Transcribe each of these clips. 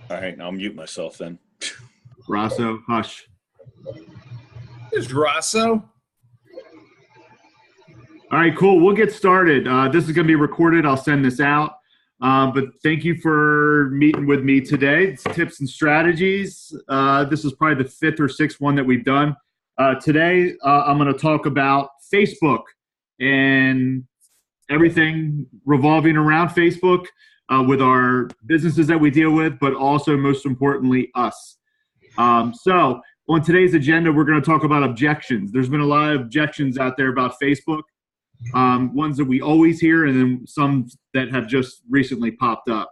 All right, I'll mute myself then. Rosso, hush. There's Rosso. All right, cool. We'll get started. This is going to be recorded. I'll send this out. But thank you for meeting with me today. It's tips and strategies. This is probably the fifth or sixth one that we've done. Today, I'm going to talk about Facebook and everything revolving around Facebook with our businesses that we deal with, but also most importantly, us. So on today's agenda, we're going to talk about objections. There's been a lot of objections out there about Facebook. Ones that we always hear, and then some that have just recently popped up.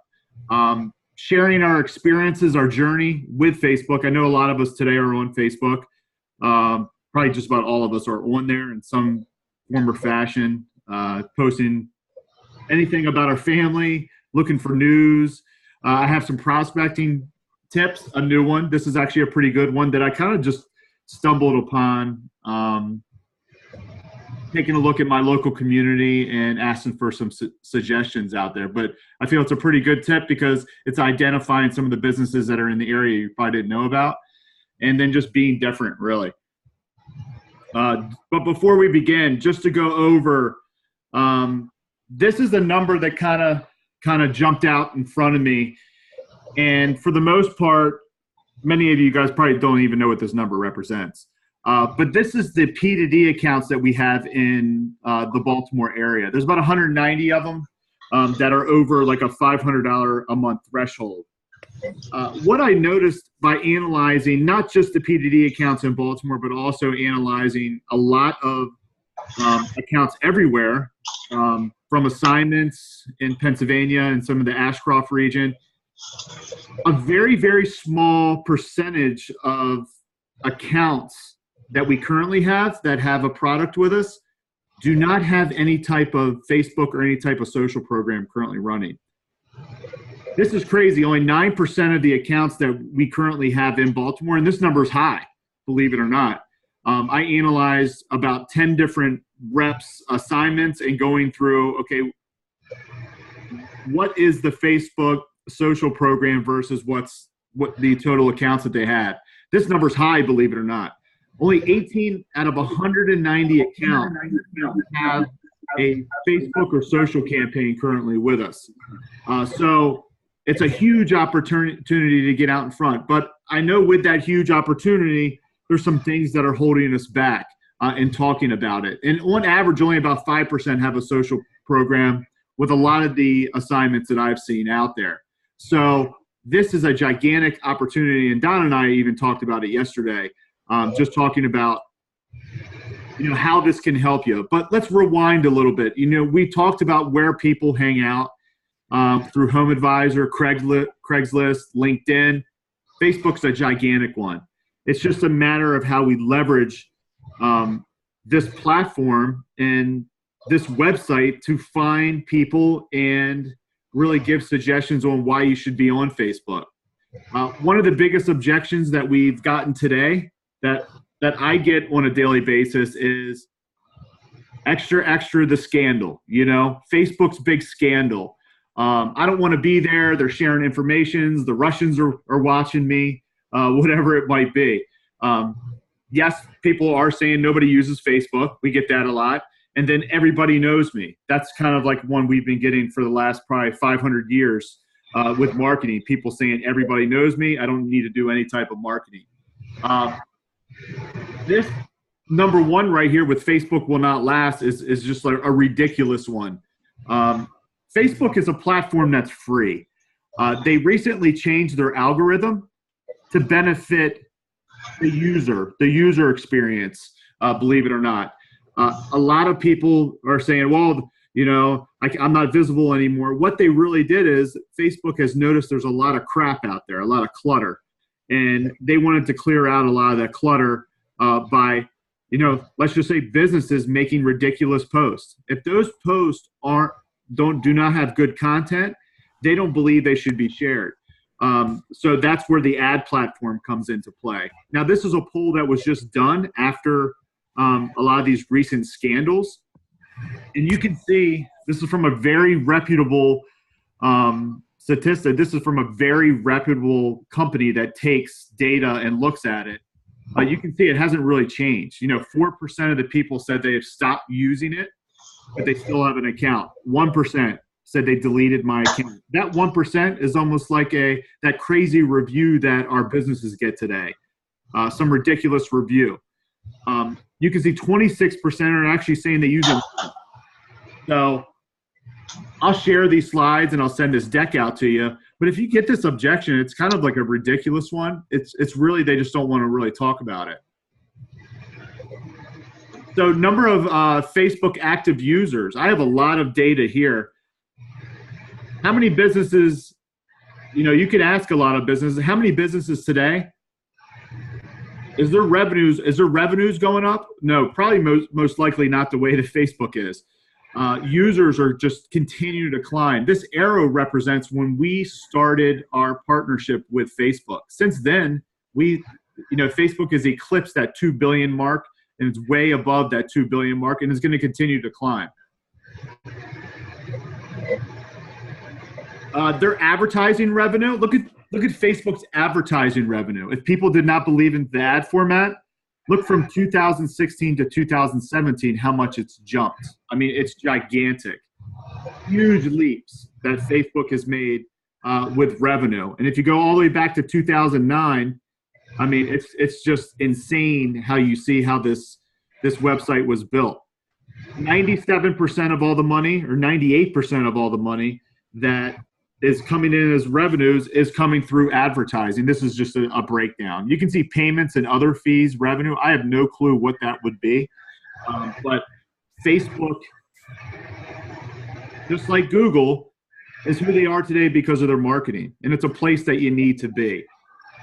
Sharing our experiences, our journey with Facebook. I know a lot of us today are on Facebook. Probably just about all of us are on there in some form or fashion, posting anything about our family, looking for news. I have some prospecting tips, a new one. This is actually a pretty good one that I kind of just stumbled upon. Taking a look at my local community and asking for some suggestions out there. But I feel it's a pretty good tip because it's identifying some of the businesses that are in the area you probably didn't know about, and then just being different, really. But before we begin, just to go over, this is the number that kind of jumped out in front of me. And for the most part, many of you guys probably don't even know what this number represents. But this is the P2D accounts that we have in the Baltimore area. There's about 190 of them that are over like a $500 a month threshold. What I noticed by analyzing not just the P2D accounts in Baltimore, but also analyzing a lot of accounts everywhere, from assignments in Pennsylvania and some of the Ashcroft region, a very, very small percentage of accounts that we currently have that have a product with us do not have any type of Facebook or any type of social program currently running. This is crazy. Only 9% of the accounts that we currently have in Baltimore, and this number is high, believe it or not. I analyzed about 10 different reps assignments and going through, okay, what is the Facebook social program versus what the total accounts that they had. This number is high, believe it or not. Only 18 out of 190 accounts have a Facebook or social campaign currently with us. So it's a huge opportunity to get out in front. But I know with that huge opportunity, there's some things that are holding us back in talking about it. And on average, only about 5% have a social program with a lot of the assignments that I've seen out there. So this is a gigantic opportunity. And Don and I even talked about it yesterday. Just talking about, how this can help you. But let's rewind a little bit. We talked about where people hang out through HomeAdvisor, Craigslist, LinkedIn. Facebook's a gigantic one. It's just a matter of how we leverage this platform and this website to find people and really give suggestions on why you should be on Facebook. One of the biggest objections that we've gotten today that I get on a daily basis is extra the scandal. Facebook's big scandal. I don't want to be there. They're sharing information. The Russians are watching me, whatever it might be. Yes, people are saying nobody uses Facebook. We get that a lot. And then everybody knows me. That's kind of like one we've been getting for the last probably 500 years with marketing. People saying everybody knows me. I don't need to do any type of marketing. This number one right here with Facebook will not last is just like a ridiculous one. Facebook is a platform that's free. They recently changed their algorithm to benefit the user experience, believe it or not. A lot of people are saying, well, I'm not visible anymore. What they really did is Facebook has noticed there's a lot of crap out there, a lot of clutter. And they wanted to clear out a lot of that clutter by, let's just say businesses making ridiculous posts. If those posts do not have good content, they don't believe they should be shared. So that's where the ad platform comes into play. Now, this is a poll that was just done after a lot of these recent scandals. And you can see this is from a very reputable statistic. This is from a very reputable company that takes data and looks at it. You can see it hasn't really changed. 4% of the people said they have stopped using it, but they still have an account. 1% said they deleted my account. That 1% is almost like that crazy review that our businesses get today. Some ridiculous review. You can see 26% are actually saying they use it. So I'll share these slides and I'll send this deck out to you. But if you get this objection, it's kind of like a ridiculous one. It's really, they just don't want to really talk about it. So number of Facebook active users. I have a lot of data here. How many businesses, you could ask a lot of businesses, how many businesses today? Is there revenues going up? No, probably most likely not the way that Facebook is. Users are just continuing to climb. This arrow represents when we started our partnership with Facebook. Since then, Facebook has eclipsed that 2 billion mark, and it's way above that 2 billion mark, and it's going to continue to climb. Their advertising revenue. Look at Facebook's advertising revenue. If people did not believe in the ad format, look from 2016 to 2017 how much it's jumped. I mean, it's gigantic. Huge leaps that Facebook has made with revenue. And if you go all the way back to 2009, I mean, it's just insane how you see how this website was built. 97% of all the money, or 98% of all the money that is coming in as revenues is coming through advertising. This is just a breakdown. You can see payments and other fees, revenue. I have no clue what that would be. But Facebook, just like Google, is who they are today because of their marketing. And it's a place that you need to be.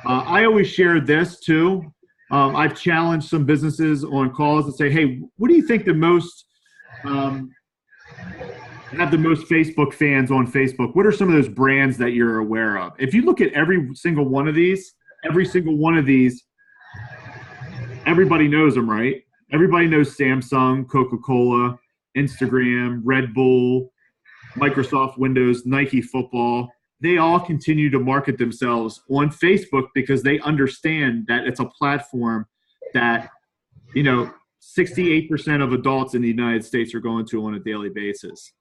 I always share this too. I've challenged some businesses on calls and say, hey, what do you think the most have the most Facebook fans on Facebook? What are some of those brands that you're aware of? If you look at every single one of these, everybody knows them, right? Everybody knows Samsung, Coca-Cola, Instagram, Red Bull, Microsoft Windows, Nike Football. They all continue to market themselves on Facebook because they understand that it's a platform that, 68% of adults in the United States are going to on a daily basis.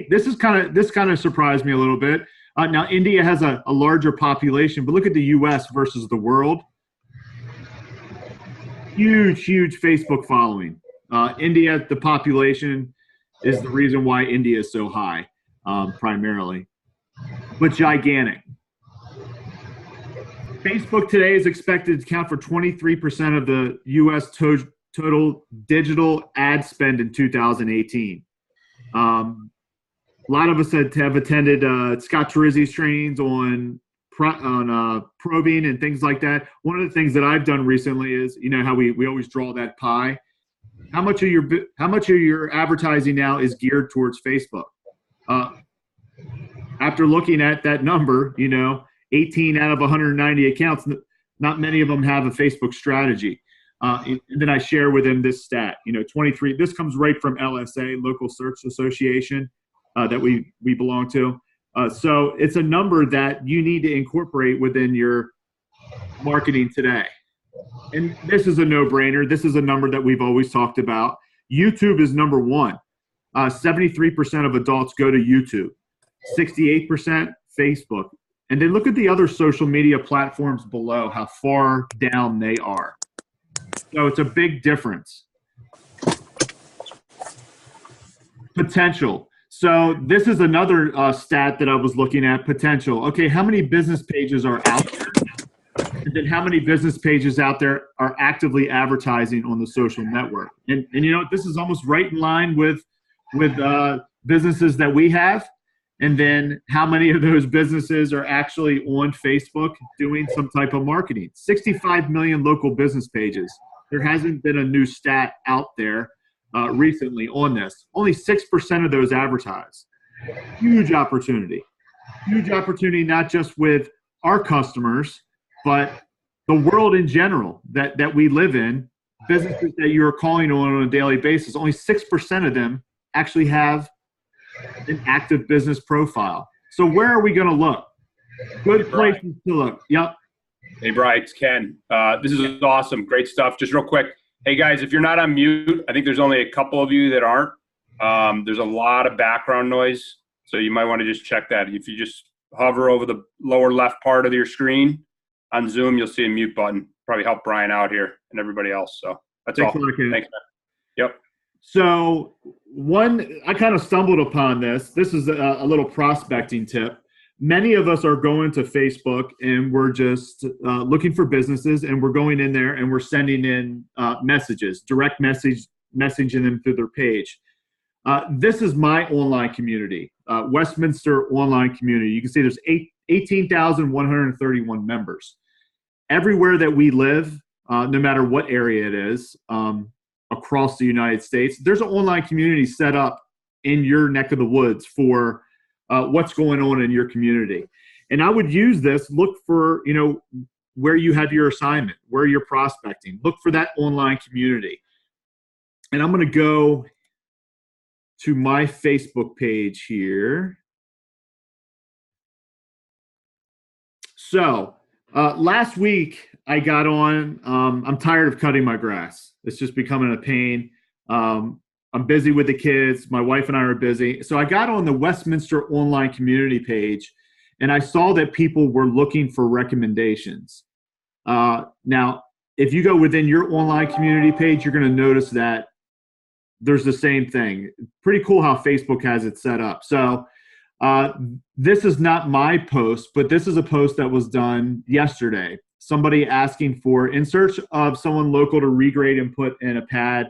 This kind of surprised me a little bit. Now, India has a larger population, but look at the U.S. versus the world. Huge Facebook following. India, the population is the reason why India is so high, primarily, but gigantic. Facebook today is expected to account for 23% of the U.S. total digital ad spend in 2018. A lot of us have attended Scott Turizzi's trainings on probing and things like that. One of the things that I've done recently is, how we always draw that pie. How much of your advertising now is geared towards Facebook? After looking at that number, 18 out of 190 accounts, not many of them have a Facebook strategy. And then I share with them this stat, 23, this comes right from LSA, Local Search Association, that we belong to. So it's a number that you need to incorporate within your marketing today. And this is a no-brainer. This is a number that we've always talked about. YouTube is number one. 73% of adults go to YouTube, 68% Facebook. And then look at the other social media platforms below, how far down they are. So it's a big difference. Potential. So this is another stat that I was looking at, potential. Okay, how many business pages are out there? And then how many business pages out there are actively advertising on the social network? And this is almost right in line with businesses that we have. And then how many of those businesses are actually on Facebook doing some type of marketing? 65 million local business pages. There hasn't been a new stat out there recently on this. Only 6% of those advertise. Huge opportunity. Huge opportunity not just with our customers, but the world in general that we live in, businesses that you're calling on a daily basis. Only 6% of them actually have an active business profile. So where are we going to look? Good places to look. Yep. Hey, Brian, it's Ken. This is awesome. Great stuff. Just real quick. Hey, guys, if you're not on mute, I think there's only a couple of you that aren't. There's a lot of background noise, so you might want to just check that. If you just hover over the lower left part of your screen on Zoom, you'll see a mute button. Probably help Brian out here and everybody else. So that's all. Thanks, man. Yep. So I kind of stumbled upon this. This is a little prospecting tip. Many of us are going to Facebook and we're just looking for businesses, and we're going in there and we're sending in messages, direct messaging them through their page. This is my online community, Westminster online community. You can see there's 18,131 members. Everywhere that we live, no matter what area it is, across the United States, there's an online community set up in your neck of the woods for what's going on in your community. And I would use this, look for, where you have your assignment, where you're prospecting, look for that online community. And I'm going to go to my Facebook page here. So last week I got on, I'm tired of cutting my grass. It's just becoming a pain. I'm busy with the kids. My wife and I are busy. So I got on the Westminster online community page, and I saw that people were looking for recommendations. Now, if you go within your online community page, you're going to notice that there's the same thing. Pretty cool how Facebook has it set up. So this is not my post, but this is a post that was done yesterday. Somebody asking for, in search of someone local to regrade and put in a pad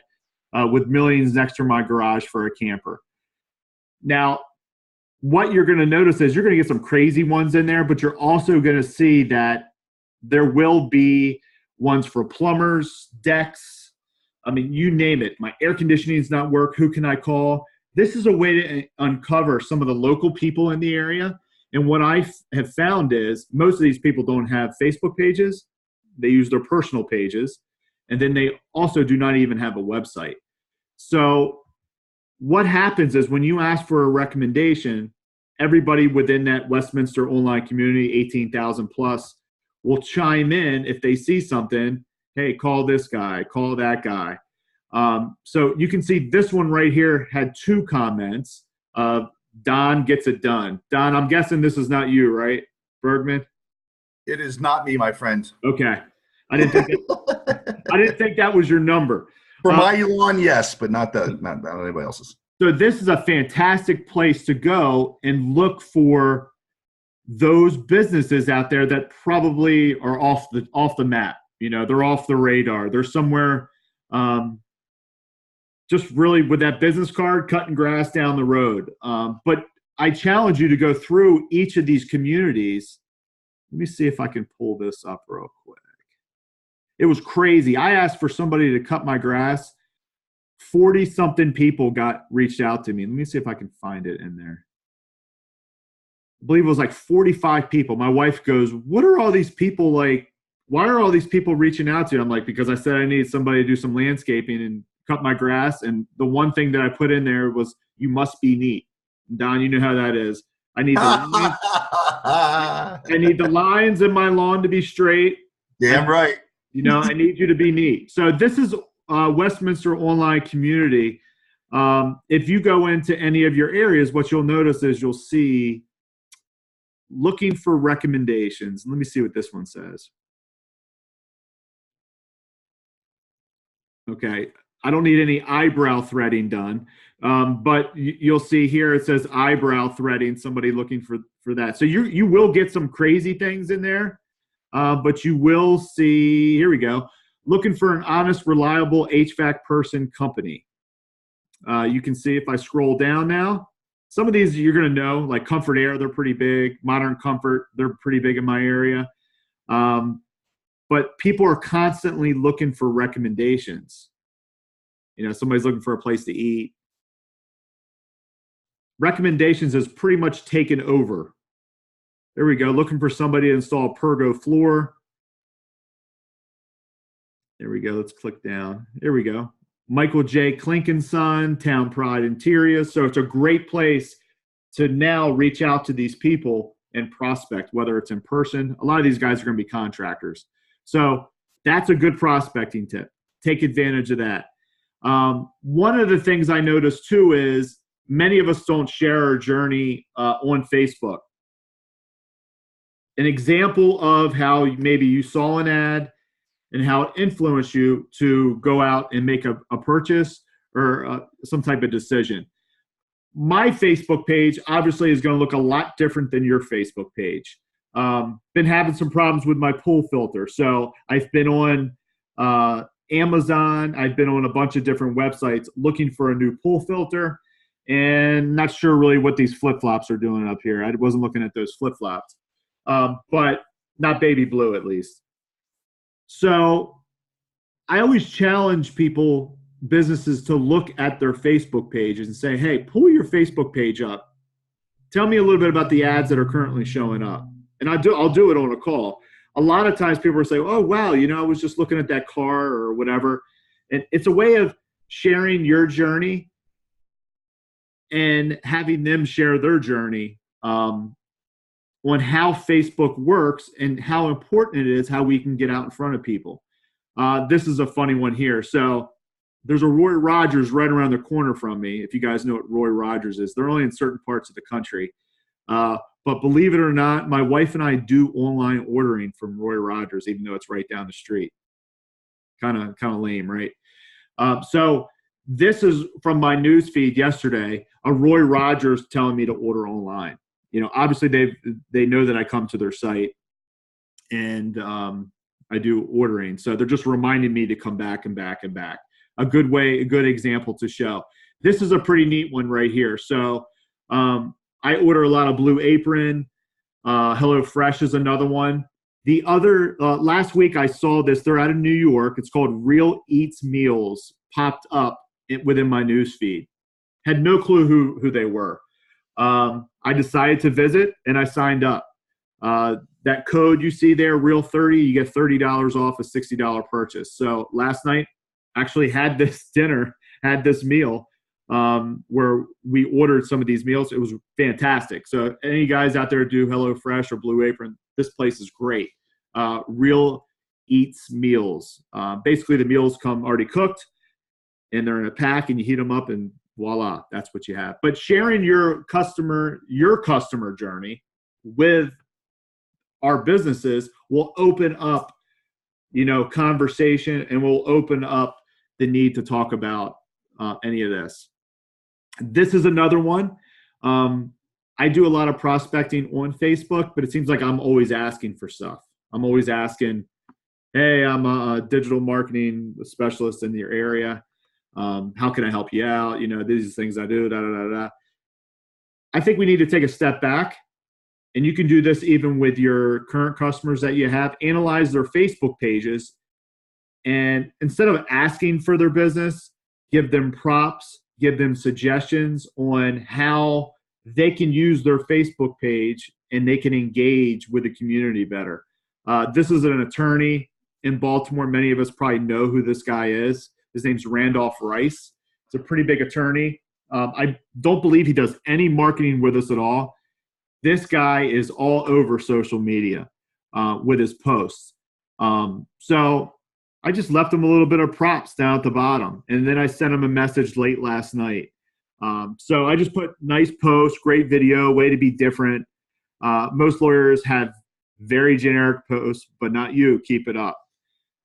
with millions next to my garage for a camper. Now, what you're going to notice is you're going to get some crazy ones in there, but you're also going to see that there will be ones for plumbers, decks. I mean, you name it. My air conditioning does not work. Who can I call? This is a way to uncover some of the local people in the area. And what I have found is most of these people don't have Facebook pages. They use their personal pages. And then they also do not even have a website. So what happens is when you ask for a recommendation, everybody within that Westminster online community, 18,000 plus, will chime in if they see something. Hey, call this guy, call that guy. So you can see this one right here had 2 comments. Don gets it done. Don, I'm guessing this is not you, right, Bergman? It is not me, my friend. Okay. I didn't think that was your number. For my lawn, yes, but not anybody else's. So this is a fantastic place to go and look for those businesses out there that probably are off the map. They're off the radar. They're somewhere just really with that business card, cutting grass down the road. But I challenge you to go through each of these communities. Let me see if I can pull this up real quick. It was crazy. I asked for somebody to cut my grass. 40-something people reached out to me. Let me see if I can find it in there. I believe it was like 45 people. My wife goes, what are all these people like? Why are all these people reaching out to you? I'm like, because I said I need somebody to do some landscaping and cut my grass. And the one thing that I put in there was, you must be neat. Don, you know how that is. I need the lines in my lawn to be straight. Damn right. I need you to be neat. So this is Westminster online community. If you go into any of your areas, what you'll notice is you'll see looking for recommendations. Let me see what this one says. Okay. I don't need any eyebrow threading done. But you'll see here it says eyebrow threading, somebody looking for that. So you will get some crazy things in there. But you will see, here we go, looking for an honest, reliable HVAC person company. You can see if I scroll down now, some of these you're going to know, like Comfort Air, they're pretty big. Modern Comfort, they're pretty big in my area. But people are constantly looking for recommendations. Somebody's looking for a place to eat. Recommendations is pretty much taken over. There we go. Looking for somebody to install a Pergo floor. There we go. Let's click down. There we go. Michael J. Clinkenson, Town Pride Interior. So it's a great place to now reach out to these people and prospect, whether it's in person. A lot of these guys are going to be contractors. So that's a good prospecting tip. Take advantage of that. One of the things I noticed too is many of us don't share our journey on Facebook. An example of how maybe you saw an ad and how it influenced you to go out and make a purchase or some type of decision. My Facebook page obviously is going to look a lot different than your Facebook page. Been having some problems with my pool filter. So I've been on Amazon. I've been on a bunch of different websites looking for a new pool filter and not sure really what these flip-flops are doing up here. I wasn't looking at those flip-flops, but not baby blue at least. So I always challenge people, businesses, to look at their Facebook pages and say, hey, pull your Facebook page up. Tell me a little bit about the ads that are currently showing up. And I'll do it on a call. A lot of times people will say, oh, wow, I was just looking at that car or whatever. And it's a way of sharing your journey and having them share their journey on how Facebook works and how important it is, how we can get out in front of people. This is a funny one here. So there's a Roy Rogers right around the corner from me. If you guys know what Roy Rogers is, they're only in certain parts of the country. But believe it or not, my wife and I do online ordering from Roy Rogers, even though it's right down the street. Kind of lame, right? So this is from my news feed yesterday, a Roy Rogers telling me to order online. Obviously they know that I come to their site and I do ordering. So they're just reminding me to come back and back and back. A good example to show. This is a pretty neat one right here. So I order a lot of Blue Apron. HelloFresh is another one. The other, last week I saw this. They're out of New York. It's called Real Eats Meals, popped up within my news feed. Had no clue who they were. I decided to visit and I signed up. That code you see there, Real30, you get $30 off a $60 purchase. So last night, actually had this dinner, had this meal where we ordered some of these meals. It was fantastic. So any guys out there do HelloFresh or Blue Apron, this place is great. Real Eats Meals. Basically, the meals come already cooked and they're in a pack and you heat them up and voila, that's what you have. But sharing your customer journey with our businesses will open up, conversation and will open up the need to talk about any of this. This is another one. I do a lot of prospecting on Facebook, but it seems like I'm always asking for stuff. I'm always asking, hey, I'm a digital marketing specialist in your area. How can I help you out? These are things I do, da, da, da, da. I think we need to take a step back, and you can do this even with your current customers that you have. Analyze their Facebook pages, and instead of asking for their business, give them props, give them suggestions on how they can use their Facebook page and they can engage with the community better. This is an attorney in Baltimore. Many of us probably know who this guy is. His name's Randolph Rice. He's a pretty big attorney. I don't believe he does any marketing with us at all. This guy is all over social media with his posts. So I just left him a little bit of props down at the bottom. And then I sent him a message late last night. So I just put nice post, great video, way to be different. Most lawyers have very generic posts, but not you. Keep it up.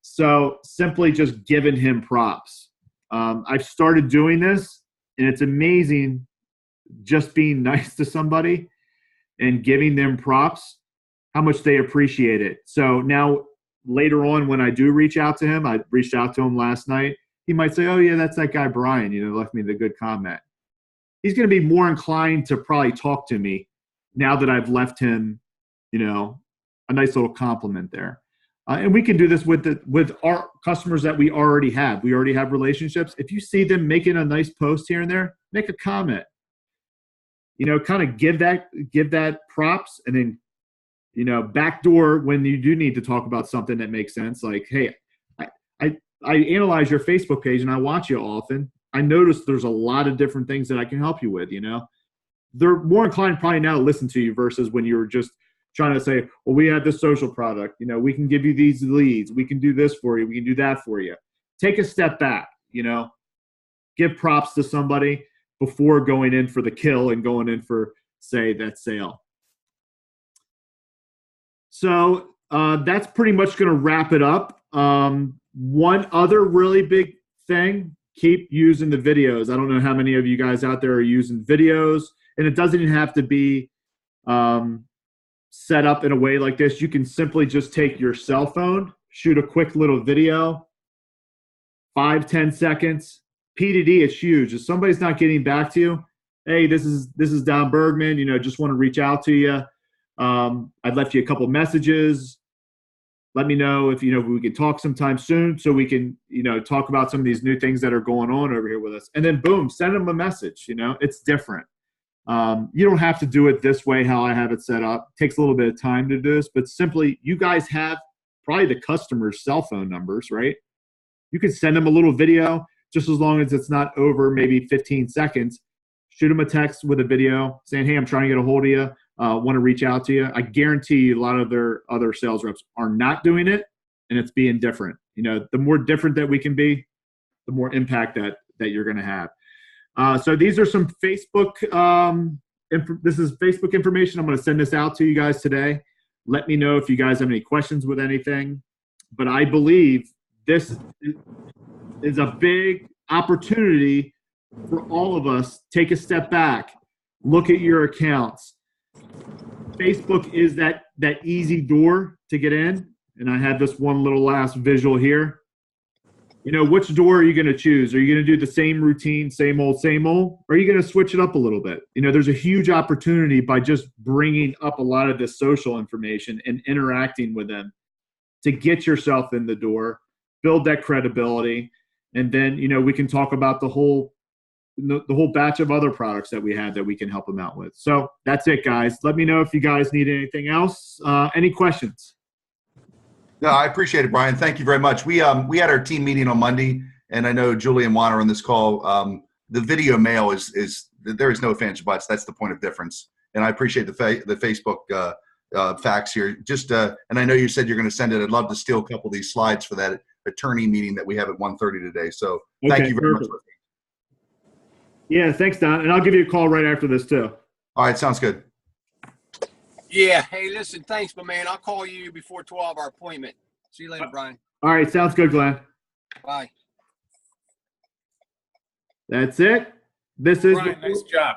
So simply just giving him props. I've started doing this, and it's amazing just being nice to somebody and giving them props, how much they appreciate it. So now later on when I do reach out to him, I reached out to him last night, he might say, oh, yeah, that's that guy Brian, left me the good comment. He's going to be more inclined to probably talk to me now that I've left him, a nice little compliment there. And we can do this with our customers that we already have. We already have relationships. If you see them making a nice post here and there, make a comment. Kind of give that props, and then, backdoor when you do need to talk about something that makes sense. Like, hey, I analyze your Facebook page and I watch you often. I notice there's a lot of different things that I can help you with, they're more inclined probably now to listen to you versus when you were just trying to say, well, we have this social product. You know, we can give you these leads. We can do this for you. We can do that for you. Take a step back, you know, give props to somebody before going in for the kill and going in for, say, that sale. So that's pretty much going to wrap it up. One other really big thing, keep using the videos. I don't know how many of you guys out there are using videos, and it doesn't even have to be set up in a way like this. You can simply just take your cell phone, shoot a quick little video, 5-10 seconds. P2D is huge. If somebody's not getting back to you, hey, this is Don Bergman, you know, just want to reach out to you. I'd left you a couple messages. Let me know if, you know, we can talk sometime soon so we can, you know, talk about some of these new things that are going on over here with us. And then boom, send them a message. You know, it's different. You don't have to do it this way, how I have it set up. It takes a little bit of time to do this, but simply you guys have probably the customer's cell phone numbers, right? You can send them a little video just as long as it's not over maybe 15 seconds. Shoot them a text with a video saying, hey, I'm trying to get a hold of you. Want to reach out to you. I guarantee you a lot of their other sales reps are not doing it, and it's being different. You know, the more different that we can be, the more impact that you're going to have. So these are some Facebook, this is Facebook information. I'm going to send this out to you guys today. Let me know if you guys have any questions with anything. But I believe this is a big opportunity for all of us. Take a step back, look at your accounts. Facebook is that easy door to get in. And I have this one little last visual here. You know, which door are you going to choose? Are you going to do the same routine, same old, or are you going to switch it up a little bit? You know, there's a huge opportunity by just bringing up a lot of this social information and interacting with them to get yourself in the door, build that credibility. And then, you know, we can talk about the whole batch of other products that we have that we can help them out with. So that's it, guys. Let me know if you guys need anything else. Any questions? No, I appreciate it, Brian. Thank you very much. We had our team meeting on Monday, and I know Julie and Juan are on this call. The video mail is there is no ifs or buts. That's the point of difference. And I appreciate the Facebook facts here. Just and I know you said you're going to send it. I'd love to steal a couple of these slides for that attorney meeting that we have at 1:30 today. So thank you very much. Yeah, thanks, Don. And I'll give you a call right after this too. All right, sounds good. Yeah. Hey, listen, thanks, my man. I'll call you before 12, our appointment. See you later, Brian. All right, sounds good, Glenn. Bye. That's it. This is Brian, nice job.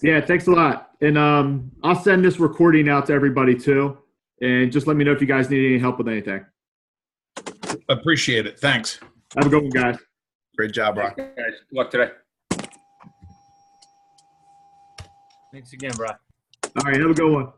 Yeah, thanks a lot. And I'll send this recording out to everybody too. And just let me know if you guys need any help with anything. Appreciate it. Thanks. Have a good one, guys. Great job, Brian. Guys, good luck today. Thanks again, Brian. All right, have a good one.